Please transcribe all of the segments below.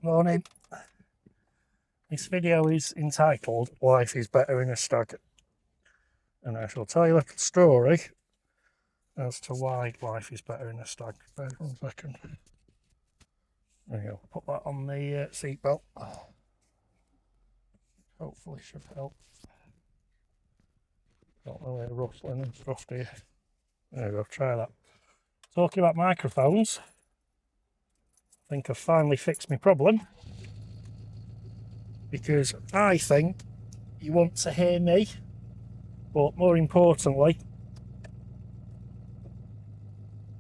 Morning. This video is entitled Life is Better in a Stag, and I shall tell you a little story as to why life is better in a stag. Bear 1 second. There you go. Put that on the seatbelt. Hopefully should help. Don't really rustling and stuff, do you? There we go, try that. Talking about microphones, I think I've finally fixed my problem, because I think you want to hear me, but more importantly,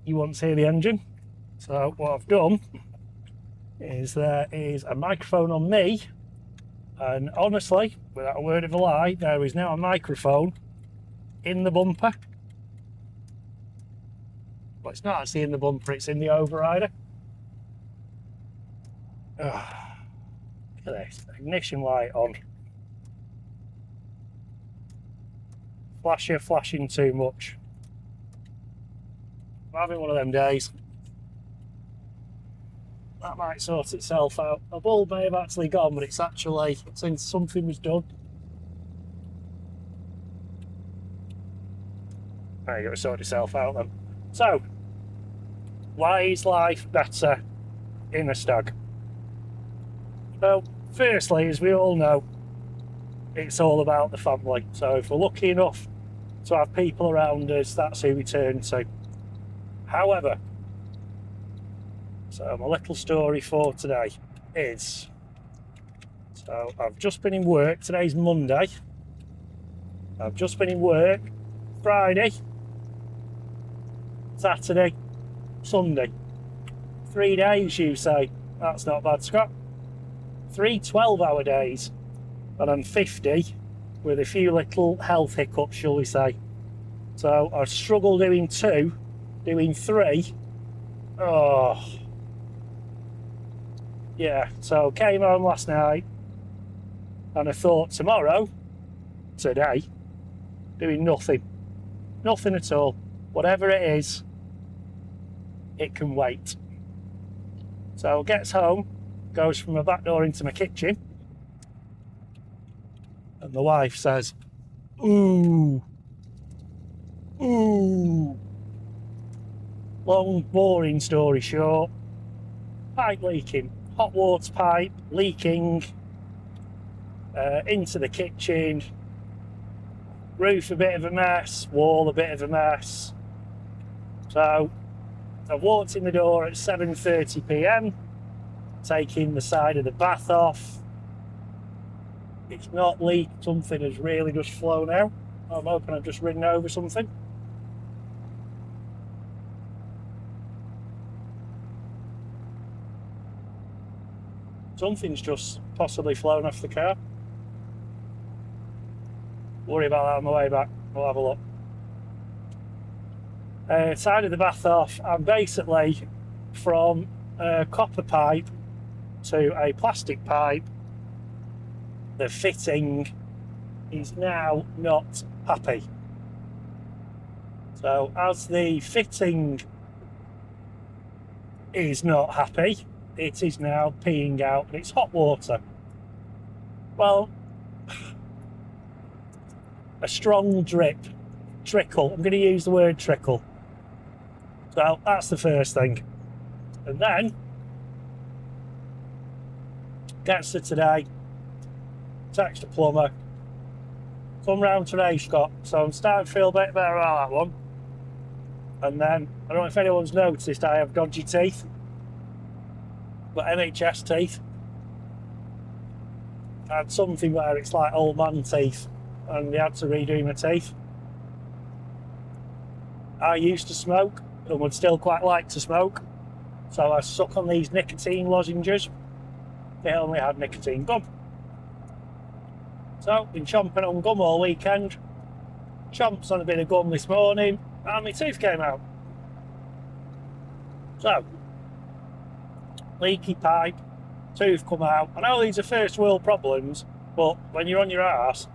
you want to hear the engine. So what I've done is there is a microphone on me, and honestly, without a word of a lie, there is now a microphone in the bumper. But it's not actually in the bumper, it's in the overrider. Look at this, ignition light on. Flasher flashing too much. I'm having one of them days. That might sort itself out. A bulb may have actually gone, but it's actually since something was done. There you go, sort itself out then. So, why is life better in a stag? Well, firstly, as we all know, it's all about the family. So if we're lucky enough to have people around us, that's who we turn to. However, so my little story for today is, so I've just been in work, today's Monday, I've just been in work Friday, Saturday, Sunday. 3 days, you say. That's not bad, Scott. 3 12-hour days, and I'm 50 with a few little health hiccups, shall we say. So I struggle doing 2, doing 3. Oh, yeah. So came home last night, and I thought today, doing nothing at all. Whatever it is, it can wait. So gets home, goes from my back door into my kitchen, and the wife says, ooh. Long, boring story short, pipe leaking, hot water pipe leaking into the kitchen, roof a bit of a mess, wall a bit of a mess. So I've walked in the door at 7:30 p.m, taking the side of the bath off. It's not leaked, something has really just flown out. I'm hoping I've just ridden over something. Something's just possibly flown off the car. Worry about that on my way back, we'll have a look. Side of the bath off, I'm basically from a copper pipe to a plastic pipe. The fitting is now not happy. So as the fitting is not happy, it is now peeing out, and it's hot water. Well, a strong trickle. I'm going to use the word trickle. So that's the first thing. And then, gets to today, text a plumber, come round today, Scott. So I'm starting to feel a bit better about that one. And then, I don't know if anyone's noticed, I have dodgy teeth, but NHS teeth. I had something where it's like old man teeth, and they had to redo my teeth. I used to smoke, and would still quite like to smoke, so I suck on these nicotine lozenges. They only had nicotine gum. So, been chomping on gum all weekend. Chomps on a bit of gum this morning, and my tooth came out. So, leaky pipe, tooth come out. I know these are first world problems, but when you're on your arse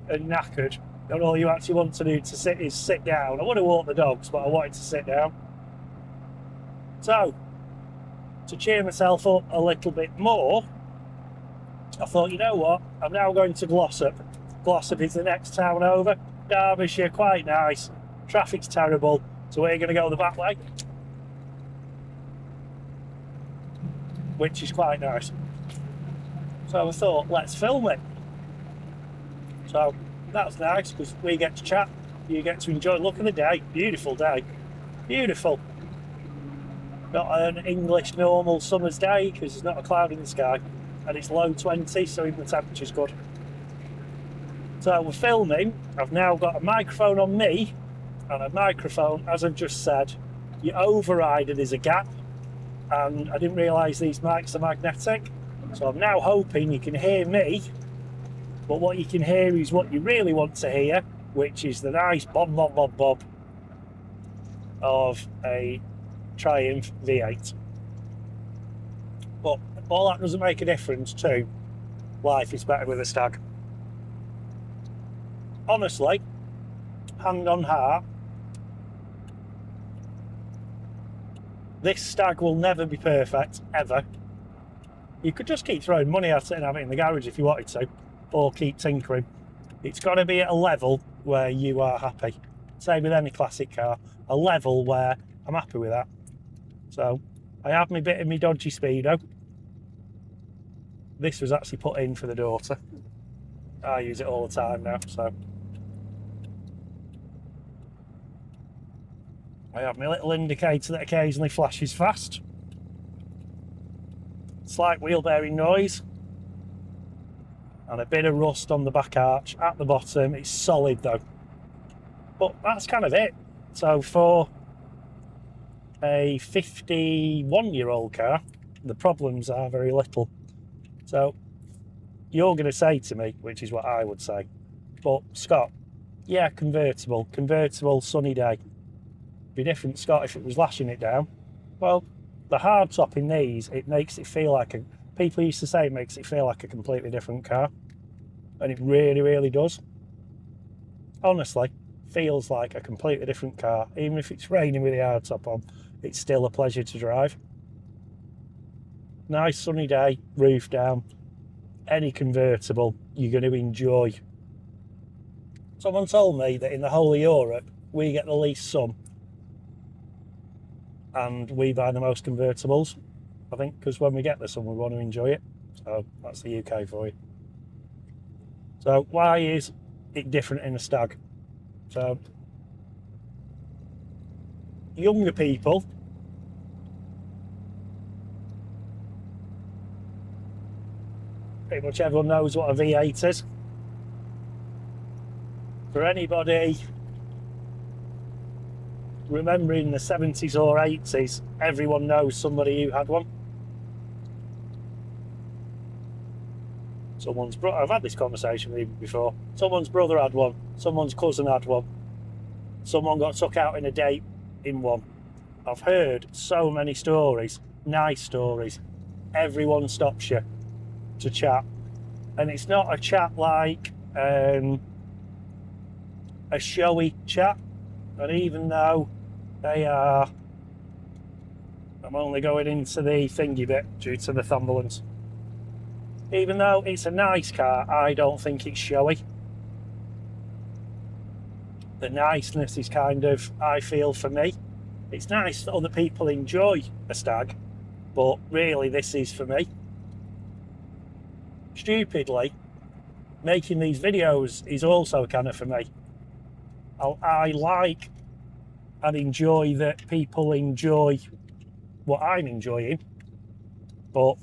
and knackered, and all you actually want to do to sit down. I would have walked the dogs, but I wanted to sit down. So, to cheer myself up a little bit more, I thought, you know what, I'm now going to Glossop. Glossop is the next town over. Derbyshire, quite nice. Traffic's terrible, so we're going to go the back way, which is quite nice. So I thought, let's film it. So that's nice, because we get to chat, you get to enjoy. Look at the day, beautiful day, beautiful. Not an English normal summer's day, because there's not a cloud in the sky, and it's low 20, so even the temperature's good. So we're filming. I've now got a microphone on me, and a microphone, as I've just said, you override it, there's a gap, and I didn't realise these mics are magnetic, so I'm now hoping you can hear me, but what you can hear is what you really want to hear, which is the nice bob bob bob bob of a Triumph V8. But all that doesn't make a difference to life is better with a Stag. Honestly, hand on heart, this Stag will never be perfect, ever. You could just keep throwing money at it and have it in the garage if you wanted to, or keep tinkering. It's got to be at a level where you are happy. Same with any classic car, a level where I'm happy with that. So, I have my bit of my dodgy Speedo. This was actually put in for the daughter. I use it all the time now, so. I have my little indicator that occasionally flashes fast. Slight wheel bearing noise. And a bit of rust on the back arch at the bottom. It's solid though. But that's kind of it. So for a 51-year-old car, the problems are very little. So you're going to say to me, which is what I would say, but Scott, yeah, convertible, sunny day. Be different, Scott, if it was lashing it down. Well, the hard top in these, it makes it feel like a, people used to say it makes it feel like a completely different car, and it really, really does. Honestly, feels like a completely different car. Even if it's raining with the hard top on, it's still a pleasure to drive. Nice sunny day, roof down, any convertible you're going to enjoy. Someone told me that in the whole of Europe we get the least sun and we buy the most convertibles, I think, because when we get the sun we want to enjoy it. So that's the UK for you. So why is it different in a Stag? So younger people, pretty much everyone knows what a V8 is. For anybody remembering the 70s or 80s, everyone knows somebody who had one. Someone's brother, I've had this conversation with you before. Someone's brother had one, someone's cousin had one, someone got took out in a date in one. I've heard so many stories, nice stories. Everyone stops you to chat, and it's not a chat like a showy chat, and even though they are, I'm only going into the thingy bit due to the thumbulance, even though it's a nice car, I don't think it's showy. The niceness is kind of, I feel, for me, it's nice that other people enjoy a Stag, but really this is for me. Stupidly, making these videos is also kind of for me. I like and enjoy that people enjoy what I'm enjoying, but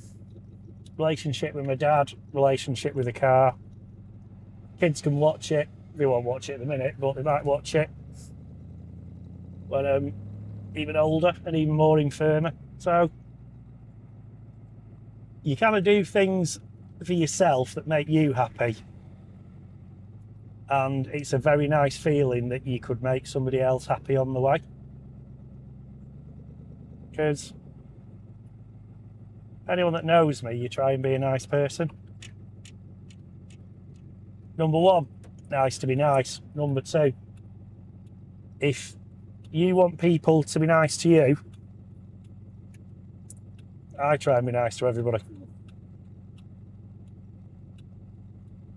relationship with my dad, relationship with the car, kids can watch it. They won't watch it at the minute, but they might watch it when I'm even older and even more infirmer. So you kind of do things for yourself that make you happy, and it's a very nice feeling that you could make somebody else happy on the way, because anyone that knows me, you try and be a nice person. Number one, nice to be nice. Number two, if you want people to be nice to you, I try and be nice to everybody.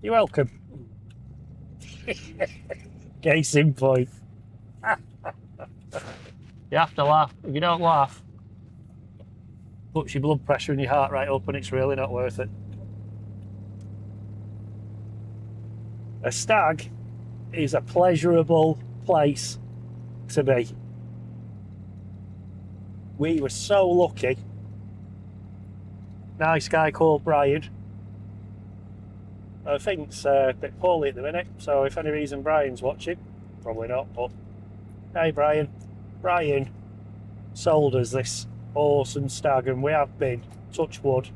You're welcome. Case in point. You have to laugh. If you don't laugh, puts your blood pressure and your heart rate up, and it's really not worth it. A stag is a pleasurable place to be. We were so lucky. Nice guy called Brian. I think it's a bit poorly at the minute, so if any reason Brian's watching, probably not, but hey Brian. Brian sold us this awesome stag, and we have been, touch wood,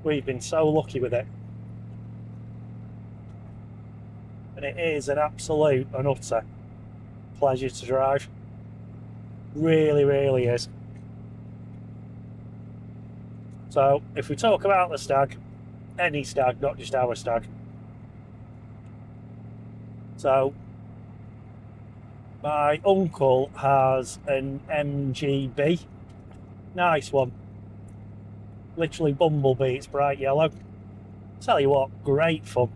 we've been so lucky with it. And it is an absolute and utter pleasure to drive. Really, really is. So, if we talk about the stag, any stag, not just our stag. So, my uncle has an MGB. Nice one. Literally bumblebee, it's bright yellow. Tell you what, great fun.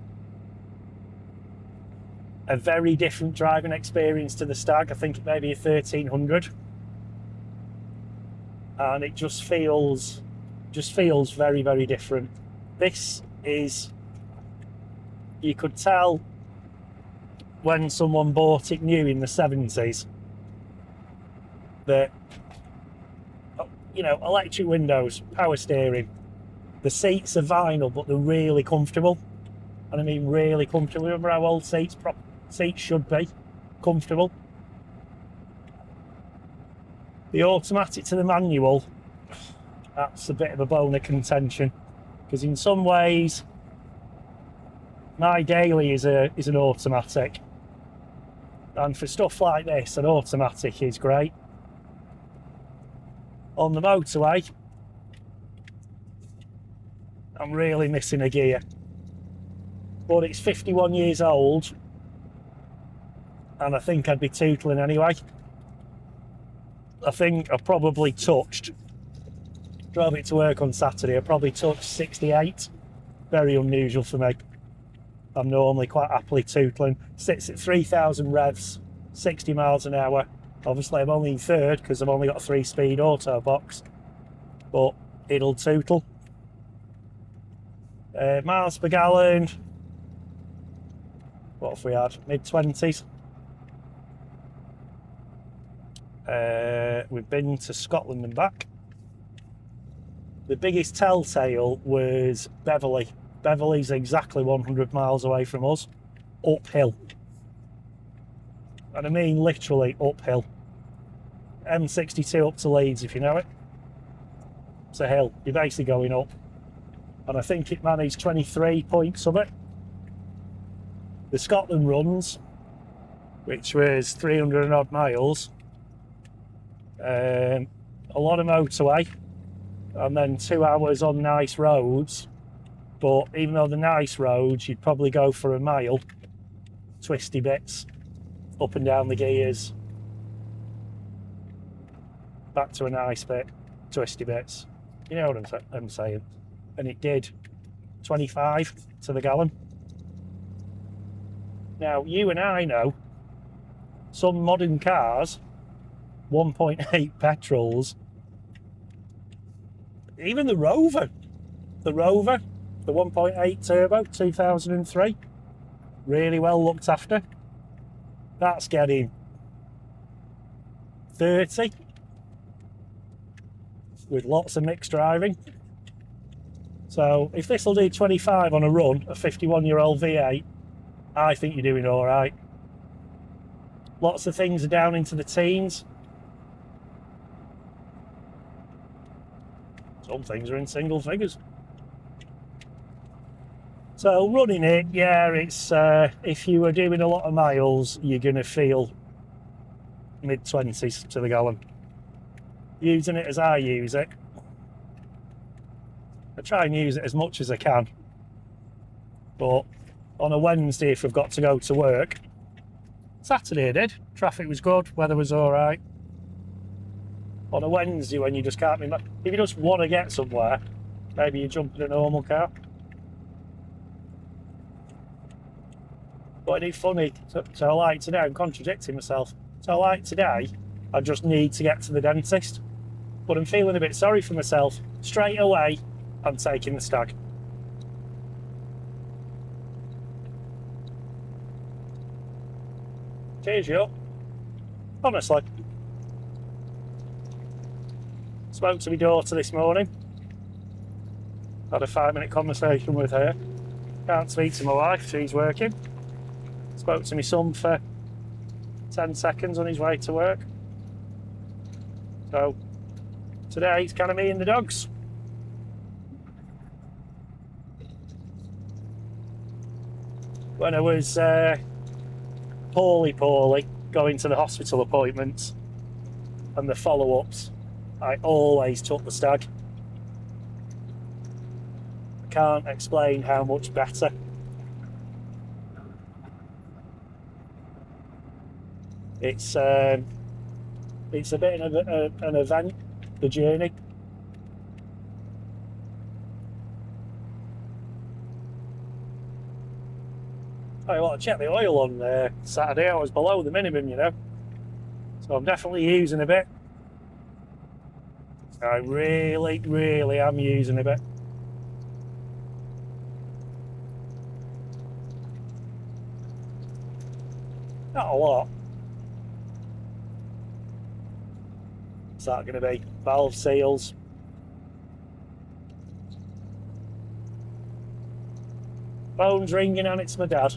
A very different driving experience to the stag. I think it may be a 1300. And it just feels very, very different. This is, you could tell when someone bought it new in the 70s that, you know, electric windows, power steering, the seats are vinyl, but they're really comfortable. And I mean really comfortable. Remember how old seats should be comfortable. The automatic to the manual, that's a bit of a bone of contention, because in some ways my daily is an automatic, and for stuff like this an automatic is great. On the motorway I'm really missing a gear, but it's 51 years old and I think I'd be tootling anyway. I think I probably touched, drove it to work on Saturday, I probably touched 68. Very unusual for me. I'm normally quite happily tootling. Sits at 3,000 revs, 60 miles an hour. Obviously I'm only in third because I've only got a 3-speed auto box, but it'll tootle. Miles per gallon, what have we had? Mid-20s. We've been to Scotland and back. The biggest telltale was Beverley. Beverley's exactly 100 miles away from us, uphill. And I mean literally uphill. M62 up to Leeds, if you know it. It's a hill, you're basically going up. And I think it managed 23 points of it. The Scotland runs, which was 300 and odd miles, a lot of motorway, and then 2 hours on nice roads. But even though the nice roads, you'd probably go for a mile, twisty bits, up and down the gears, back to a nice bit, twisty bits. You know what I'm saying? And it did 25 to the gallon. Now, you and I know some modern cars, 1.8 petrols, even the Rover, the 1.8 turbo, 2003, really well looked after. That's getting 30 with lots of mixed driving. So if this will do 25 on a run, a 51-year-old V8, I think you're doing all right. Lots of things are down into the teens. Some things are in single figures. So running it, yeah, it's if you were doing a lot of miles, you're going to feel mid-20s to the gallon. Using it as I use it, I try and use it as much as I can. But on a Wednesday, if we've got to go to work, Saturday I did, traffic was good, weather was all right. on a Wednesday when you just can't be... If you just want to get somewhere, maybe you jump in a normal car. But it's funny, so like today, I'm contradicting myself. So like today, I just need to get to the dentist. But I'm feeling a bit sorry for myself. Straight away, I'm taking the Stag. Cheers, you. Honestly. Spoke to my daughter this morning. Had a 5-minute conversation with her. Can't speak to my wife, she's working. Spoke to my son for 10 seconds on his way to work. So today it's kind of me and the dogs. When I was poorly going to the hospital appointments and the follow-ups, I always took the Stag. I can't explain how much better. It's a bit of an event, the journey. I want to check the oil on Saturday. I was below the minimum, you know, so I'm definitely using a bit. I really am using a bit. Not a lot. What's that going to be? Valve seals. Phone's ringing and it's my dad.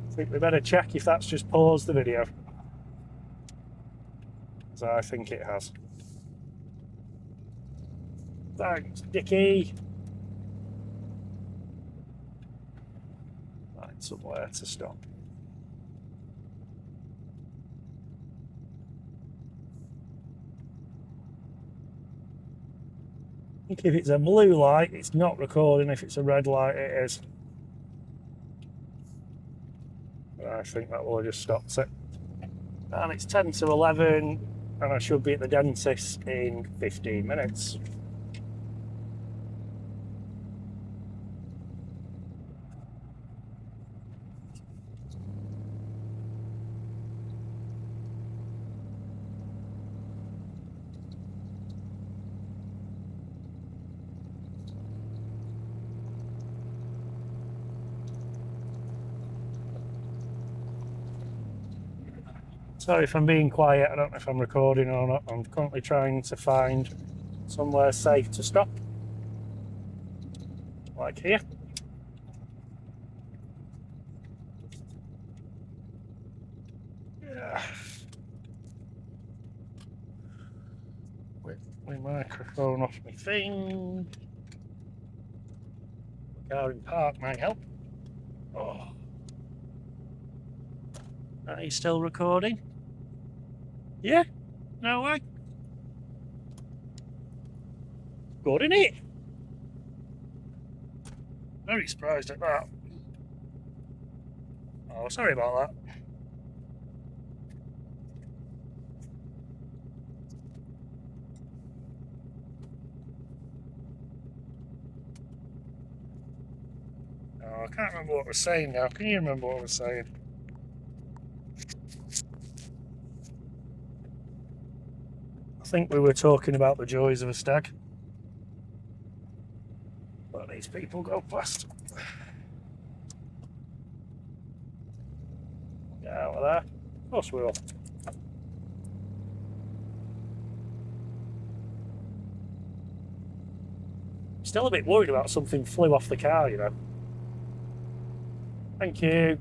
I think we better check if that's just paused the video. So I think it has. Thanks, Dickie. Find somewhere to stop. I think if it's a blue light, it's not recording. If it's a red light, it is. I think that will have just stopped it. And it's 10 to 11, and I should be at the dentist in 15 minutes. Sorry if I'm being quiet, I don't know if I'm recording or not. I'm currently trying to find somewhere safe to stop. Like here. Yeah. With my microphone off my thing. Car in park might help. Oh. Are you still recording? Yeah? No way? Good, isn't it? Very surprised at that. Oh, sorry about that. Oh, I can't remember what I was saying now. Can you remember what I was saying? I think we were talking about the joys of a Stag. Let these people go past. Get out of there. Of course we will. Still a bit worried about something flew off the car, you know. Thank you.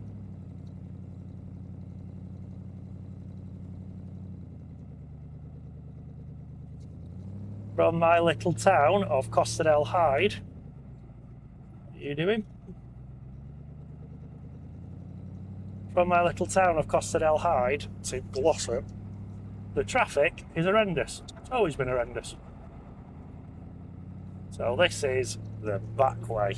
From my little town of Costerdale Hyde. What are you doing? From my little town of Costerdale Hyde to Glossop, the traffic is horrendous. It's always been horrendous. So this is the back way.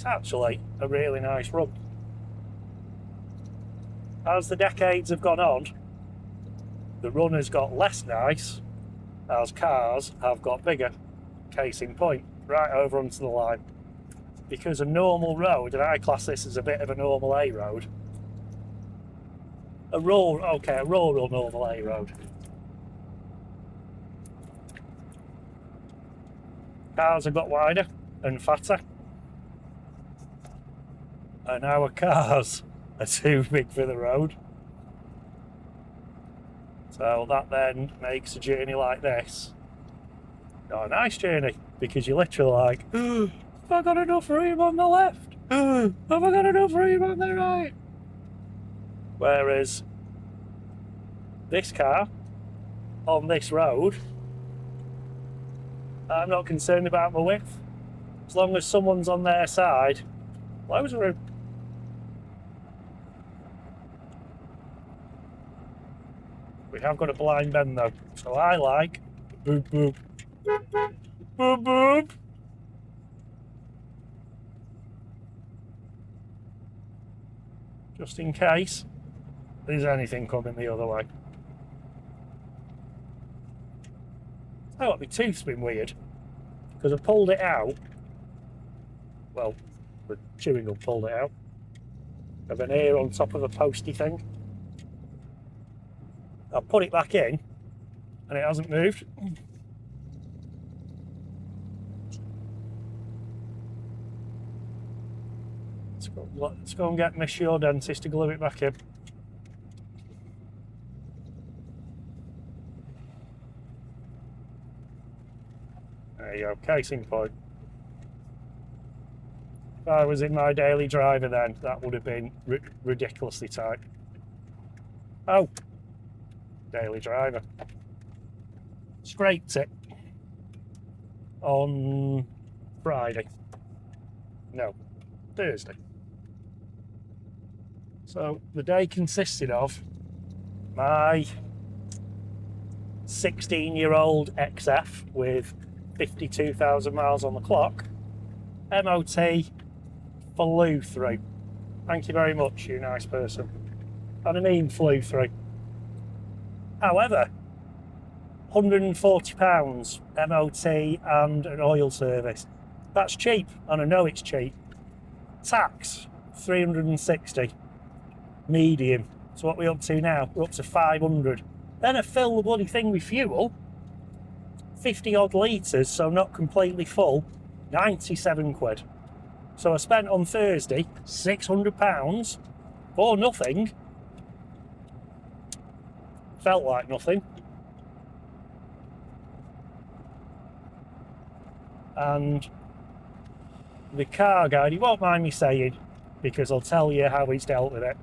It's actually a really nice run. As the decades have gone on, the run has got less nice as cars have got bigger. Case in point, right over onto the line. Because a normal road, and I class this as a bit of a normal A road, a rural normal A road. Cars have got wider and fatter, and our cars are too big for the road. So that then makes a journey like this not a nice journey, because you're literally like, oh, have I got enough room on the left? Oh, have I got enough room on the right? Whereas this car on this road, I'm not concerned about my width. As long as someone's on their side, loads of room. We have got a blind bend though, so I like boop boop boop boop. Just in case there's anything coming the other way. Oh, what, my tooth's been weird because I pulled it out. Well, the chewing gum pulled it out. Of an ear on top of a posty thing. I put it back in and it hasn't moved. Let's go and get Miss Your dentist to glue it back in. There you go, case in point. If I was in my daily driver then, that would have been ridiculously tight. Oh, daily driver. Scraped it on Friday. No, Thursday. So the day consisted of my 16-year-old XF with 52,000 miles on the clock, MOT, flew through. Thank you very much, you nice person. And I mean flew through. However, £140 MOT and an oil service. That's cheap, and I know it's cheap. Tax, 360. Medium. So what are we up to now? We're up to 500. Then I fill the bloody thing with fuel. 50 odd litres, so not completely full. 97 quid. So I spent on Thursday £600 for nothing. Felt like nothing. And the car guy, he won't mind me saying, because I'll tell you how he's dealt with it.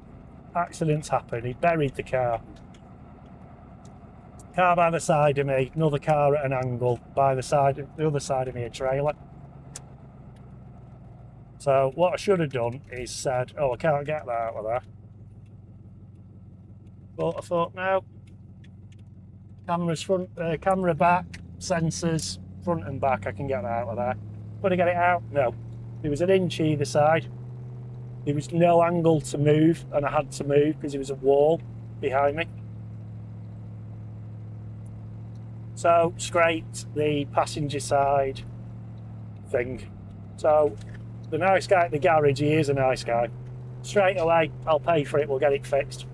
Accidents happen, he buried the car. Car by the side of me, another car at an angle, by the other side of me, a trailer. So what I should have done is said, oh, I can't get that out of there. But I thought, no. Camera's front, camera back, sensors, front and back, I can get that out of there. Could I get it out? No. There was an inch either side. There was no angle to move, and I had to move because there was a wall behind me. So, scraped the passenger side thing. So, the nice guy at the garage, he is a nice guy. Straight away, I'll pay for it, we'll get it fixed.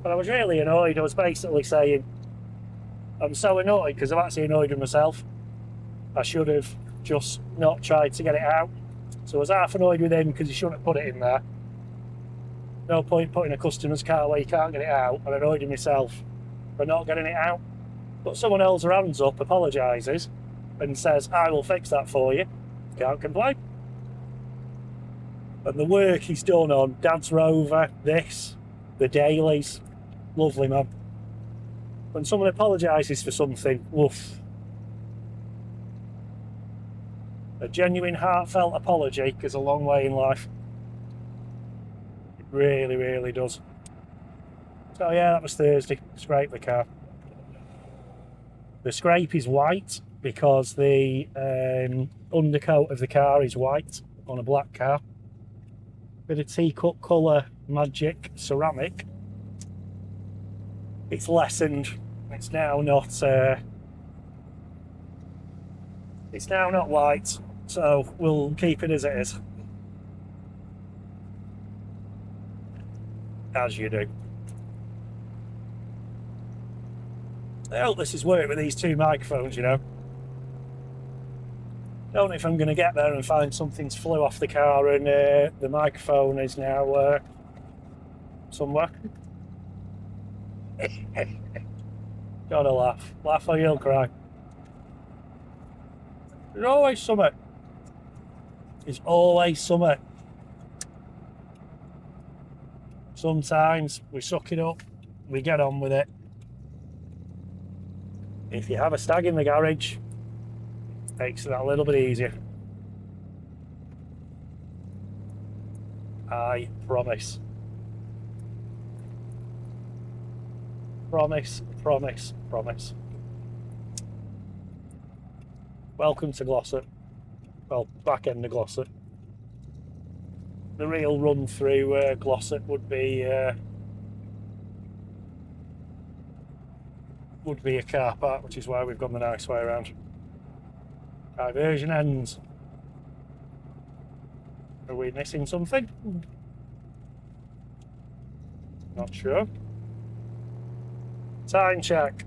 But I was really annoyed. I was basically saying, I'm so annoyed because I'm actually annoyed with myself. I should have just not tried to get it out. So I was half annoyed with him because he shouldn't have put it in there. No point putting a customer's car where you can't get it out, and annoyed with myself for not getting it out. But someone else hands up, apologises, and says, I will fix that for you. Can't complain. And the work he's done on Dad's Rover, this, the dailies, lovely man. When someone apologises for something, woof. A genuine, heartfelt apology goes a long way in life. It really, really does. So yeah, that was Thursday. Scrape the car. The scrape is white because the undercoat of the car is white on a black car. bit of teacup colour magic ceramic, it's lessened. It's now not white, so we'll keep it as it is. As you do. I hope this has worked with these two microphones, you know. Don't know if I'm going to get there and find something's flew off the car and the microphone is now somewhere. Gotta laugh. Laugh or you'll cry. There's always something. There's always something. Sometimes we suck it up, we get on with it. If you have a Stag in the garage, it makes it a little bit easier. I promise. Promise, promise, promise. Welcome to Glossop. Well, back end of Glossop. The real run through Glossop would be a car park, which is why we've gone the nice way around. Diversion ends. Are we missing something? Not sure. Time check.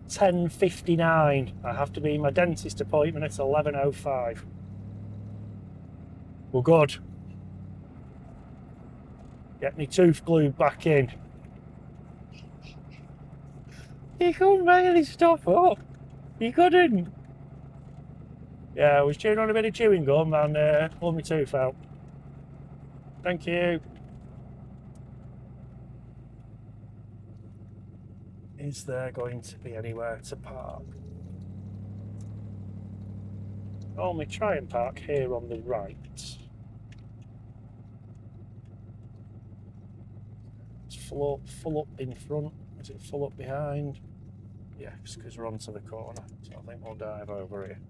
10:59. I have to be in my dentist appointment at 11:05. We're good. Get me tooth glued back in. You couldn't really stop up. You couldn't. Yeah, I was chewing on a bit of chewing gum and pulled my tooth out. Thank you. Is there going to be anywhere to park? Only try and park here on the right. It's full up in front. Is it full up behind? Yes, because we're onto the corner. So I think we'll dive over here.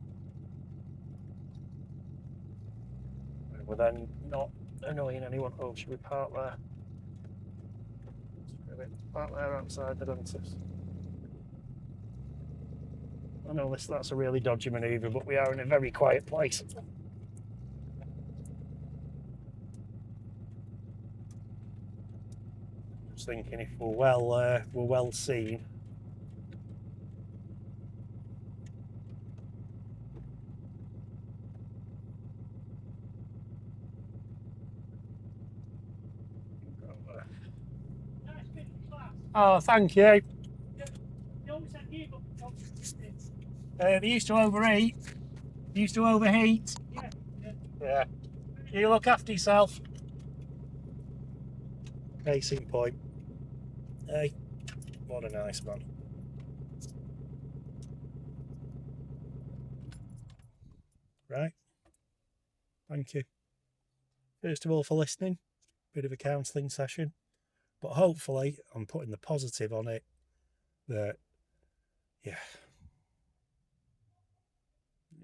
We're then not annoying anyone. Oh, should we park there? Park there outside the dentist. I know that's a really dodgy manoeuvre, but we are in a very quiet place. Just thinking if we're well seen. Oh, thank you. They used to overeat. They used to overheat. Yeah. You look after yourself. Case in point. Hey, what a nice man. Right. Thank you. First of all, for listening. Bit of a counselling session. But hopefully, I'm putting the positive on it that, yeah,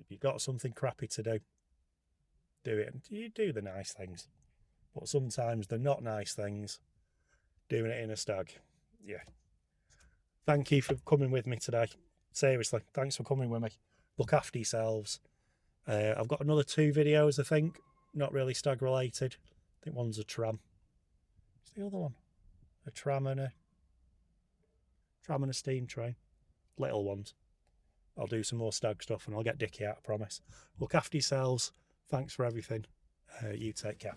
if you've got something crappy to do it. You do the nice things. But sometimes the not nice things, doing it in a Stag. Yeah. Thank you for coming with me today. Seriously, thanks for coming with me. Look after yourselves. I've got another 2 videos, I think. Not really Stag related. I think one's a tram. What's the other one? A tram and a steam train. Little ones. I'll do some more Stag stuff and I'll get Dickie out, I promise. Look after yourselves. Thanks for everything. You take care.